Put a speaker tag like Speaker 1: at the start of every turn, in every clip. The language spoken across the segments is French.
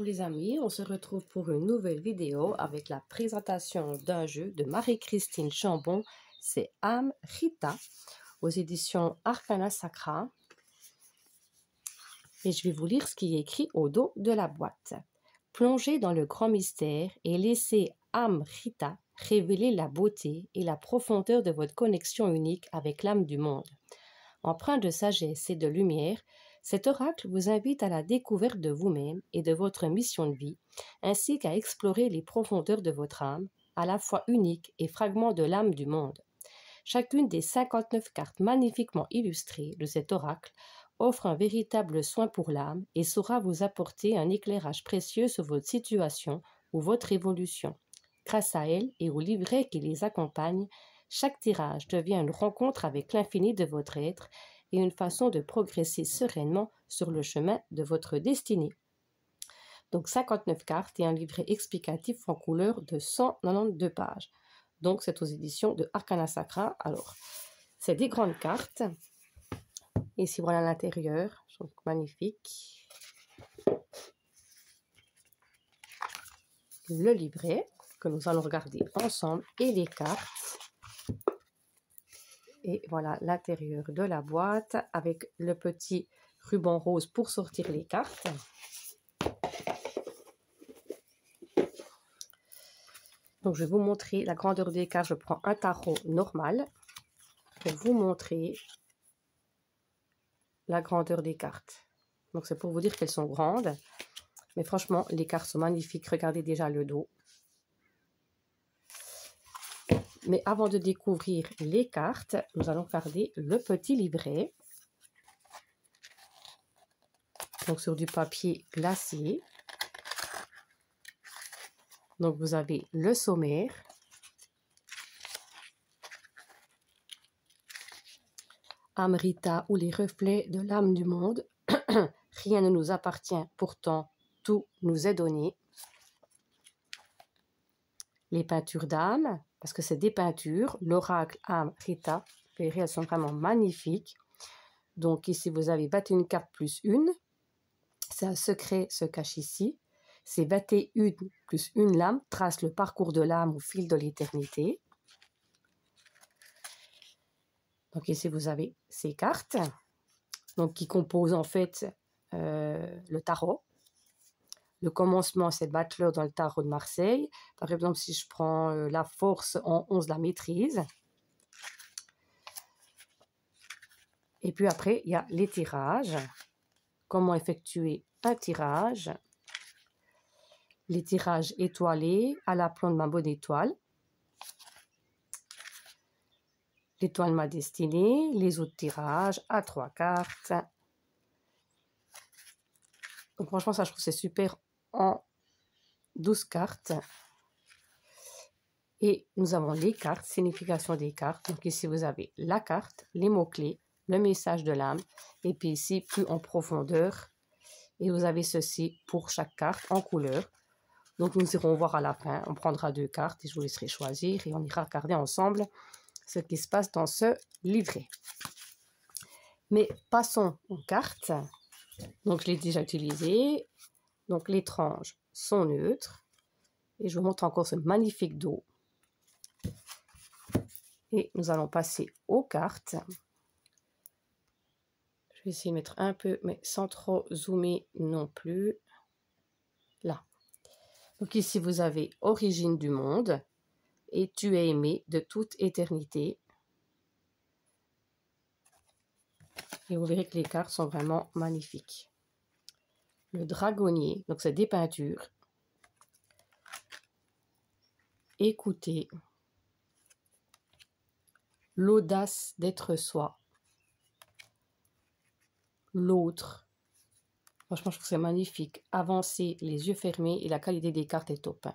Speaker 1: Les amis, on se retrouve pour une nouvelle vidéo avec la présentation d'un jeu de Marie-Christine Chambon. C'est Âme Rita aux éditions Arcana Sacra. Et je vais vous lire ce qui est écrit au dos de la boîte. Plongez dans le grand mystère et laissez Âme Rita révéler la beauté et la profondeur de votre connexion unique avec l'âme du monde. Empreint de sagesse et de lumière, cet oracle vous invite à la découverte de vous-même et de votre mission de vie, ainsi qu'à explorer les profondeurs de votre âme, à la fois unique et fragment de l'âme du monde. Chacune des 59 cartes magnifiquement illustrées de cet oracle offre un véritable soin pour l'âme et saura vous apporter un éclairage précieux sur votre situation ou votre évolution. Grâce à elle et au livret qui les accompagne, chaque tirage devient une rencontre avec l'infini de votre être et une façon de progresser sereinement sur le chemin de votre destinée. Donc 59 cartes et un livret explicatif en couleur de 192 pages. Donc c'est aux éditions de Arcana Sacra. Alors, c'est des grandes cartes. Ici voilà l'intérieur, donc magnifique. Le livret que nous allons regarder ensemble et les cartes. Et voilà l'intérieur de la boîte avec le petit ruban rose pour sortir les cartes. Donc je vais vous montrer la grandeur des cartes. Je prends un tarot normal pour vous montrer la grandeur des cartes. Donc c'est pour vous dire qu'elles sont grandes. Mais franchement, les cartes sont magnifiques. Regardez déjà le dos. Mais avant de découvrir les cartes, nous allons regarder le petit livret. Donc sur du papier glacé. Donc vous avez le sommaire. Âme Rita ou les reflets de l'âme du monde. Rien ne nous appartient, pourtant tout nous est donné. Les peintures d'âme, parce que c'est des peintures. L'oracle Âme Rita, vous verrez, elles sont vraiment magnifiques. Donc ici, vous avez 21 cartes plus une. C'est un secret se cache ici. C'est 21 plus une lame, trace le parcours de l'âme au fil de l'éternité. Donc ici, vous avez ces cartes, donc qui composent en fait le tarot. Le commencement, c'est Butler dans le tarot de Marseille. Par exemple, si je prends la force en 11, la maîtrise. Et puis après, il y a les tirages. Comment effectuer un tirage. Les tirages étoilés à l'aplomb de ma bonne étoile. L'étoile de ma destinée. Les autres tirages à 3 cartes. Donc franchement, ça, je trouve c'est super en 12 cartes. Et nous avons les cartes, signification des cartes. Donc ici, vous avez la carte, les mots-clés, le message de l'âme. Et puis ici, plus en profondeur. Et vous avez ceci pour chaque carte en couleur. Donc nous irons voir à la fin. On prendra 2 cartes et je vous laisserai choisir. Et on ira regarder ensemble ce qui se passe dans ce livret. Mais passons aux cartes. Donc je l'ai déjà utilisé. Donc les tranches sont neutres. Et je vous montre encore ce magnifique dos. Et nous allons passer aux cartes. Je vais essayer de mettre un peu, mais sans trop zoomer non plus. Là. Donc ici, vous avez origine du monde. Et tu es aimé de toute éternité. Et vous verrez que les cartes sont vraiment magnifiques. Le dragonnier, donc c'est des peintures. Écoutez. L'audace d'être soi. L'autre. Franchement, je trouve que c'est magnifique. Avancer les yeux fermés et la qualité des cartes est top.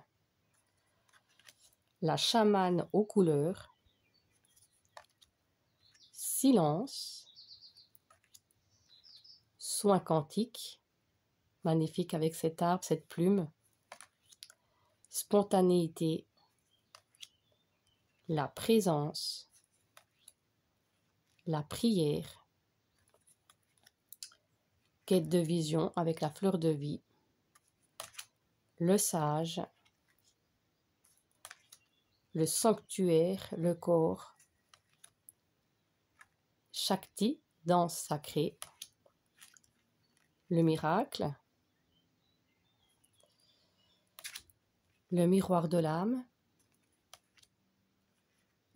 Speaker 1: La chamane aux couleurs. Silence. Soin quantique. Magnifique avec cet arbre, cette plume. Spontanéité. La présence. La prière. Quête de vision avec la fleur de vie. le sage, le sanctuaire, le corps, Shakti, danse sacrée, le miracle, le miroir de l'âme,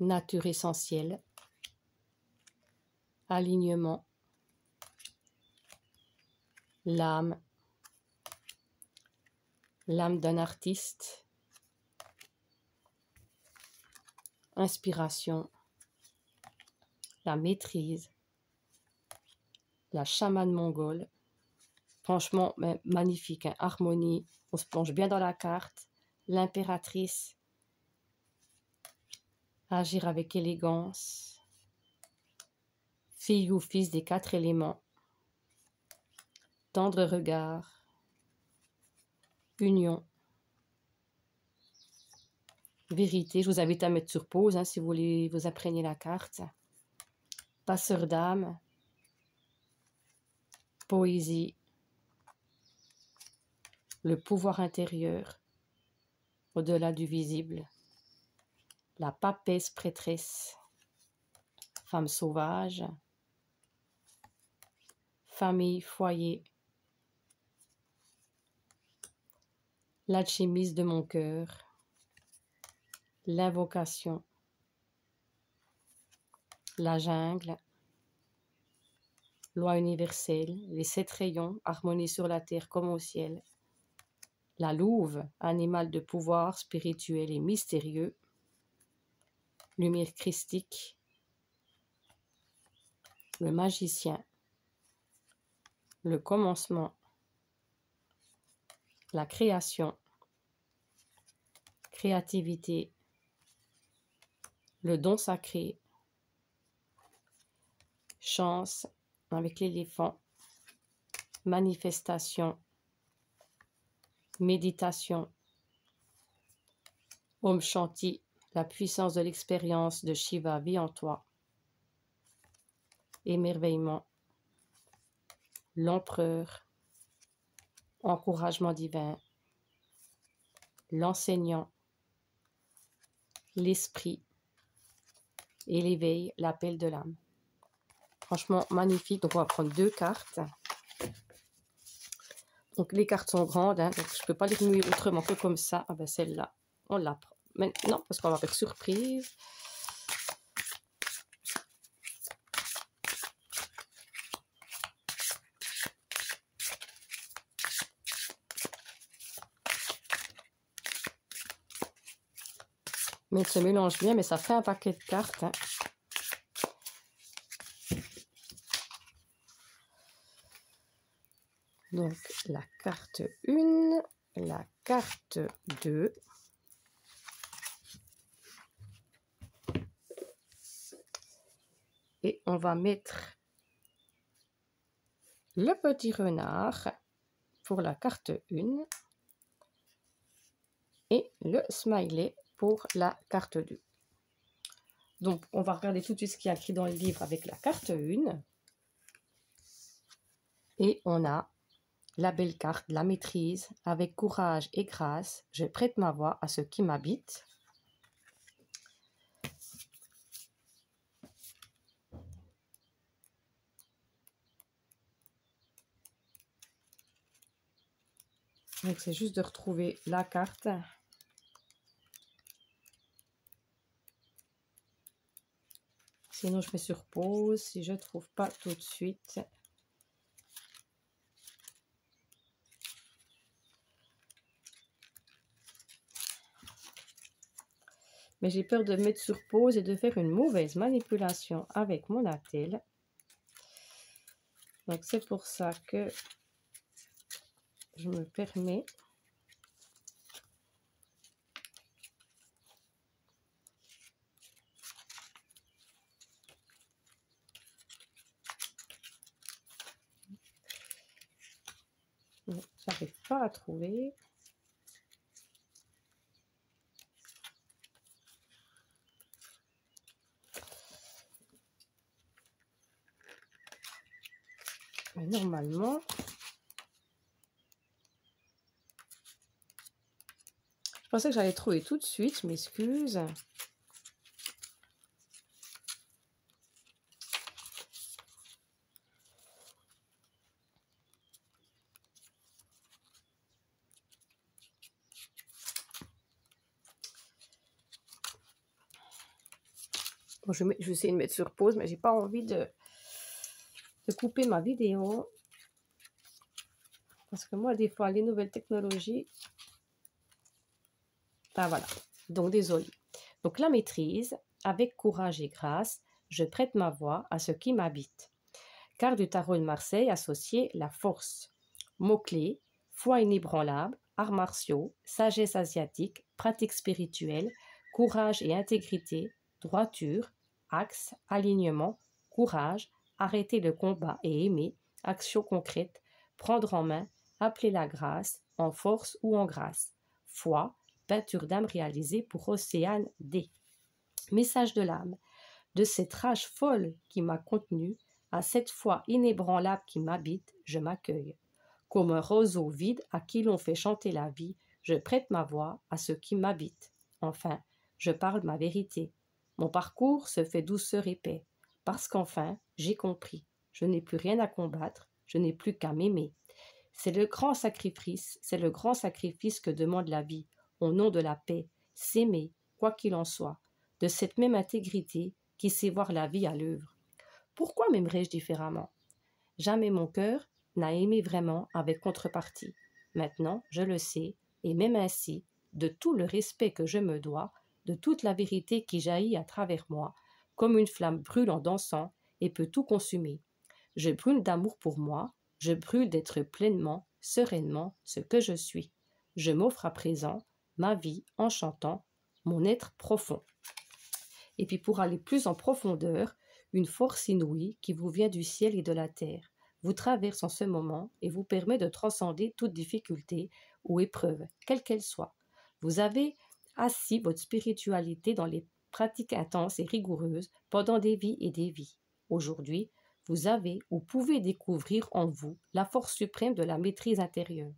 Speaker 1: nature essentielle, alignement, l'âme, l'âme d'un artiste, inspiration, la maîtrise, la chamane mongole. Franchement, magnifique, hein? Harmonie, on se plonge bien dans la carte. L'impératrice, agir avec élégance. Fille ou fils des 4 éléments, tendre regard, union, vérité. Je vous invite à mettre sur pause hein, si vous voulez vous imprégner la carte. Passeur d'âme, poésie, le pouvoir intérieur, au-delà du visible, la papesse prêtresse, femme sauvage, famille, foyer, l'alchimiste de mon cœur, l'invocation, la jungle, loi universelle, les 7 rayons, harmonie sur la terre comme au ciel, la louve, animal de pouvoir spirituel et mystérieux, lumière christique, le magicien, le commencement, la création, créativité, le don sacré, chance avec l'éléphant, manifestation, méditation, Om Shanti, la puissance de l'expérience de Shiva vit en toi, émerveillement, l'empereur, encouragement divin, l'enseignant, l'esprit et l'éveil, l'appel de l'âme. Franchement magnifique. Donc on va prendre 2 cartes. Donc les cartes sont grandes, hein, donc je ne peux pas les remuer autrement que comme ça. Ah ben celle-là, on la prend maintenant parce qu'on va faire surprise. Mais elle se mélange bien, mais ça fait un paquet de cartes. Hein. Donc la carte 1, la carte 2. Et on va mettre le petit renard pour la carte 1 et le smiley pour la carte 2. Donc, on va regarder tout de suite ce qu'il y a écrit dans le livre avec la carte 1. Et on a la belle carte, la maîtrise, avec courage et grâce, je prête ma voix à ce qui m'habite. Donc, c'est juste de retrouver la carte. Sinon, je mets sur pause si je ne trouve pas tout de suite. Mais j'ai peur de mettre sur pause et de faire une mauvaise manipulation avec mon attel. Donc, c'est pour ça que je me permets. J'arrive pas à trouver. Mais normalement, pensais que j'allais trouver tout de suite, je m'excuse. Bon, je vais essayer de mettre sur pause, mais j'ai pas envie de couper ma vidéo. Parce que moi, des fois, les nouvelles technologies... Ah, voilà. Donc, désolé. Donc, la maîtrise, avec courage et grâce, je prête ma voix à ce qui m'habite. Carte du tarot de Marseille associé la force. Mots-clés, foi inébranlable, arts martiaux, sagesse asiatique, pratique spirituelle, courage et intégrité, droiture, axe, alignement, courage, arrêter le combat et aimer, action concrète, prendre en main, appeler la grâce, en force ou en grâce. Foi, peinture d'âme réalisée pour Océane D. Message de l'âme. De cette rage folle qui m'a contenue, à cette foi inébranlable qui m'habite, je m'accueille. Comme un roseau vide à qui l'on fait chanter la vie, je prête ma voix à ce qui m'habite. Enfin, je parle ma vérité. Mon parcours se fait douceur et paix, parce qu'enfin, j'ai compris. Je n'ai plus rien à combattre, je n'ai plus qu'à m'aimer. C'est le grand sacrifice que demande la vie, au nom de la paix, s'aimer, quoi qu'il en soit, de cette même intégrité qui sait voir la vie à l'œuvre. Pourquoi m'aimerais-je différemment? Jamais mon cœur n'a aimé vraiment avec contrepartie. Maintenant, je le sais, et même ainsi, de tout le respect que je me dois, de toute la vérité qui jaillit à travers moi, comme une flamme brûle en dansant et peut tout consumer. Je brûle d'amour pour moi, je brûle d'être pleinement, sereinement ce que je suis. Je m'offre à présent ma vie en chantant mon être profond. Et puis pour aller plus en profondeur, une force inouïe qui vous vient du ciel et de la terre vous traverse en ce moment et vous permet de transcender toute difficulté ou épreuve, quelle qu'elle soit. Vous avez assis votre spiritualité dans les pratiques intenses et rigoureuses pendant des vies et des vies. Aujourd'hui, vous avez ou pouvez découvrir en vous la force suprême de la maîtrise intérieure.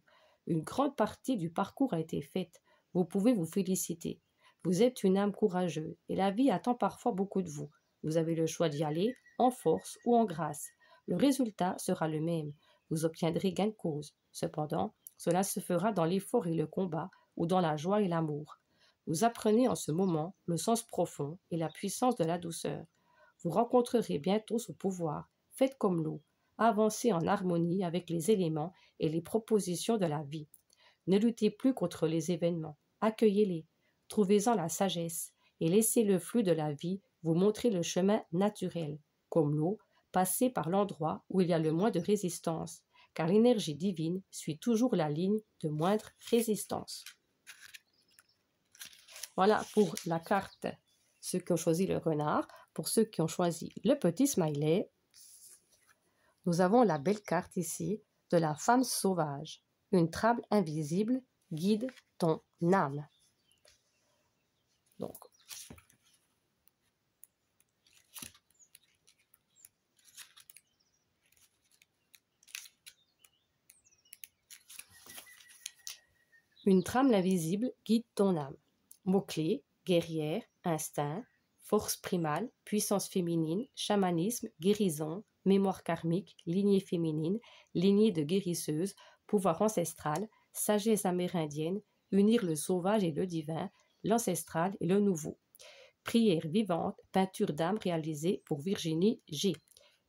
Speaker 1: Une grande partie du parcours a été faite. Vous pouvez vous féliciter. Vous êtes une âme courageuse et la vie attend parfois beaucoup de vous. Vous avez le choix d'y aller en force ou en grâce. Le résultat sera le même. Vous obtiendrez gain de cause. Cependant, cela se fera dans l'effort et le combat ou dans la joie et l'amour. Vous apprenez en ce moment le sens profond et la puissance de la douceur. Vous rencontrerez bientôt ce pouvoir. Faites comme l'eau. Avancez en harmonie avec les éléments et les propositions de la vie. Ne luttez plus contre les événements. Accueillez-les. Trouvez-en la sagesse et laissez le flux de la vie vous montrer le chemin naturel. Comme l'eau, passez par l'endroit où il y a le moins de résistance, car l'énergie divine suit toujours la ligne de moindre résistance. Voilà pour la carte, ceux qui ont choisi le renard. Pour ceux qui ont choisi le petit smiley, nous avons la belle carte ici de la femme sauvage. Une trame invisible guide ton âme. Donc, une trame invisible guide ton âme. Mots-clés, guerrière, instinct, force primale, puissance féminine, chamanisme, guérison, mémoire karmique, lignée féminine, lignée de guérisseuse, pouvoir ancestral, sagesse amérindienne, unir le sauvage et le divin, l'ancestral et le nouveau. Prière vivante, peinture d'âme réalisée pour Virginie G.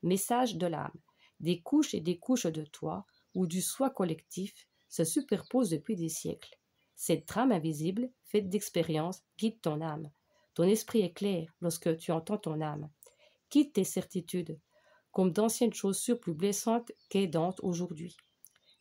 Speaker 1: Message de l'âme. Des couches et des couches de toi, ou du soi collectif, se superposent depuis des siècles. Cette trame invisible, faite d'expérience, guide ton âme. Ton esprit est clair lorsque tu entends ton âme. Quitte tes certitudes, comme d'anciennes chaussures plus blessantes qu'aidantes aujourd'hui.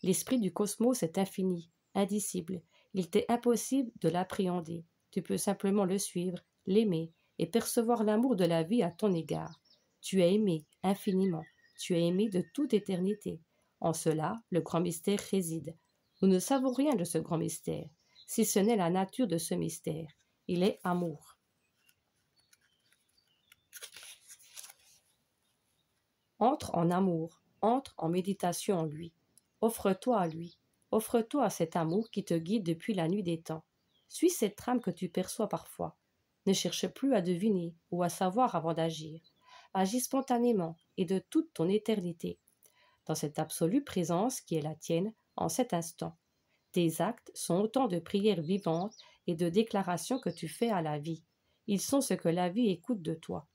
Speaker 1: L'esprit du cosmos est infini, indicible. Il t'est impossible de l'appréhender. Tu peux simplement le suivre, l'aimer et percevoir l'amour de la vie à ton égard. Tu es aimé infiniment. Tu es aimé de toute éternité. En cela, le grand mystère réside. Nous ne savons rien de ce grand mystère, si ce n'est la nature de ce mystère. Il est amour. Entre en amour, entre en méditation en lui. Offre-toi à lui. Offre-toi à cet amour qui te guide depuis la nuit des temps. Suis cette trame que tu perçois parfois. Ne cherche plus à deviner ou à savoir avant d'agir. Agis spontanément et de toute ton éternité, dans cette absolue présence qui est la tienne en cet instant. Tes actes sont autant de prières vivantes et de déclarations que tu fais à la vie. Ils sont ce que la vie écoute de toi.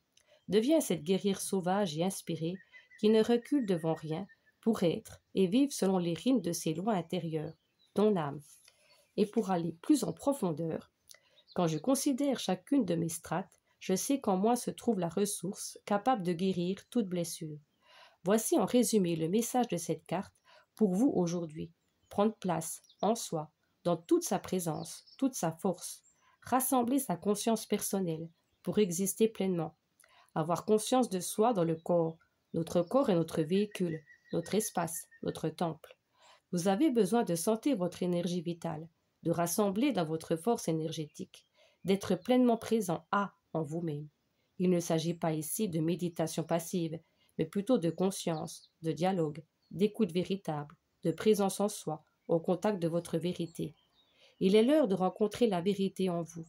Speaker 1: Deviens cette guerrière sauvage et inspirée qui ne recule devant rien pour être et vivre selon les rimes de ses lois intérieures, ton âme. Et pour aller plus en profondeur, quand je considère chacune de mes strates, je sais qu'en moi se trouve la ressource capable de guérir toute blessure. Voici en résumé le message de cette carte pour vous aujourd'hui. Prendre place en soi, dans toute sa présence, toute sa force. Rassembler sa conscience personnelle pour exister pleinement. Avoir conscience de soi dans le corps. Notre corps est notre véhicule, notre espace, notre temple. Vous avez besoin de sentir votre énergie vitale, de rassembler dans votre force énergétique, d'être pleinement présent en vous-même. Il ne s'agit pas ici de méditation passive, mais plutôt de conscience, de dialogue, d'écoute véritable, de présence en soi, au contact de votre vérité. Il est l'heure de rencontrer la vérité en vous.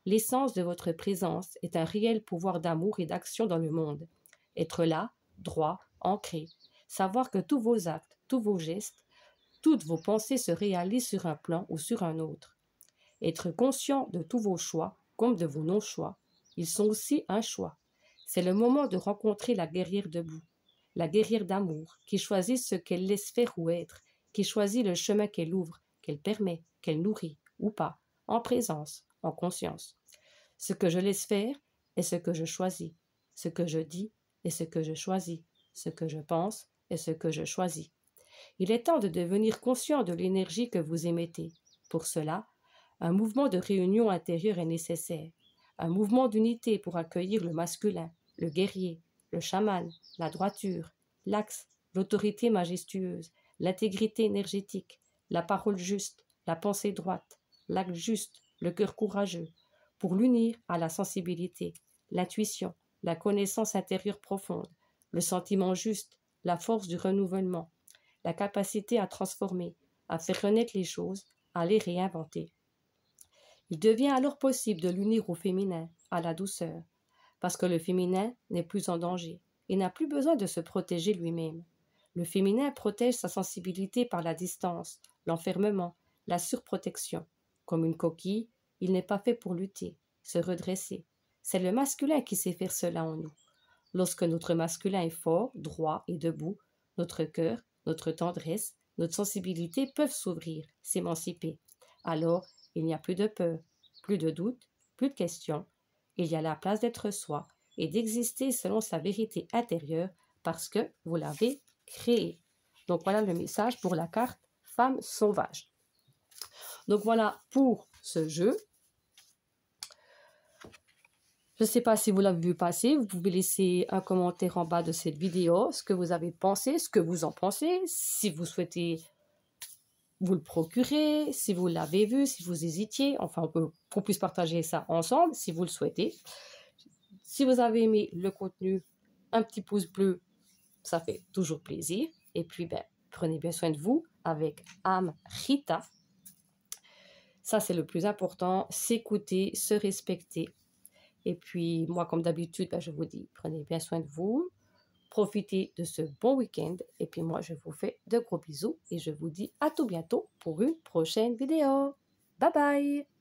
Speaker 1: L'essence de votre présence est un réel pouvoir d'amour et d'action dans le monde. Être là, droit, ancré, savoir que tous vos actes, tous vos gestes, toutes vos pensées se réalisent sur un plan ou sur un autre. Être conscient de tous vos choix comme de vos non-choix. Ils sont aussi un choix. C'est le moment de rencontrer la guerrière debout, la guerrière d'amour, qui choisit ce qu'elle laisse faire ou être, qui choisit le chemin qu'elle ouvre, qu'elle permet, qu'elle nourrit ou pas, en présence, en conscience. Ce que je laisse faire est ce que je choisis. Ce que je dis est ce que je choisis. Ce que je pense est ce que je choisis. Il est temps de devenir conscient de l'énergie que vous émettez. Pour cela, un mouvement de réunion intérieure est nécessaire. Un mouvement d'unité pour accueillir le masculin, le guerrier, le chaman, la droiture, l'axe, l'autorité majestueuse, l'intégrité énergétique, la parole juste, la pensée droite, l'acte juste, le cœur courageux, pour l'unir à la sensibilité, l'intuition, la connaissance intérieure profonde, le sentiment juste, la force du renouvellement, la capacité à transformer, à faire renaître les choses, à les réinventer. Il devient alors possible de l'unir au féminin, à la douceur, parce que le féminin n'est plus en danger et n'a plus besoin de se protéger lui-même. Le féminin protège sa sensibilité par la distance, l'enfermement, la surprotection. Comme une coquille, il n'est pas fait pour lutter, se redresser. C'est le masculin qui sait faire cela en nous. Lorsque notre masculin est fort, droit et debout, notre cœur, notre tendresse, notre sensibilité peuvent s'ouvrir, s'émanciper. Alors, il n'y a plus de peur, plus de doute, plus de questions. Il y a la place d'être soi et d'exister selon sa vérité intérieure parce que vous l'avez créée. Donc voilà le message pour la carte femme sauvage. Donc voilà pour ce jeu. Je ne sais pas si vous l'avez vu passer, vous pouvez laisser un commentaire en bas de cette vidéo, ce que vous avez pensé, ce que vous en pensez, si vous souhaitez vous le procurer, si vous l'avez vu, si vous hésitiez, enfin qu'on puisse partager ça ensemble, si vous le souhaitez. Si vous avez aimé le contenu, un petit pouce bleu, ça fait toujours plaisir. Et puis, prenez bien soin de vous avec Amrita. Ça, c'est le plus important, s'écouter, se respecter. Et puis, moi, comme d'habitude, je vous dis, prenez bien soin de vous, profitez de ce bon week-end. Et puis, moi, je vous fais de gros bisous et je vous dis à tout bientôt pour une prochaine vidéo. Bye bye!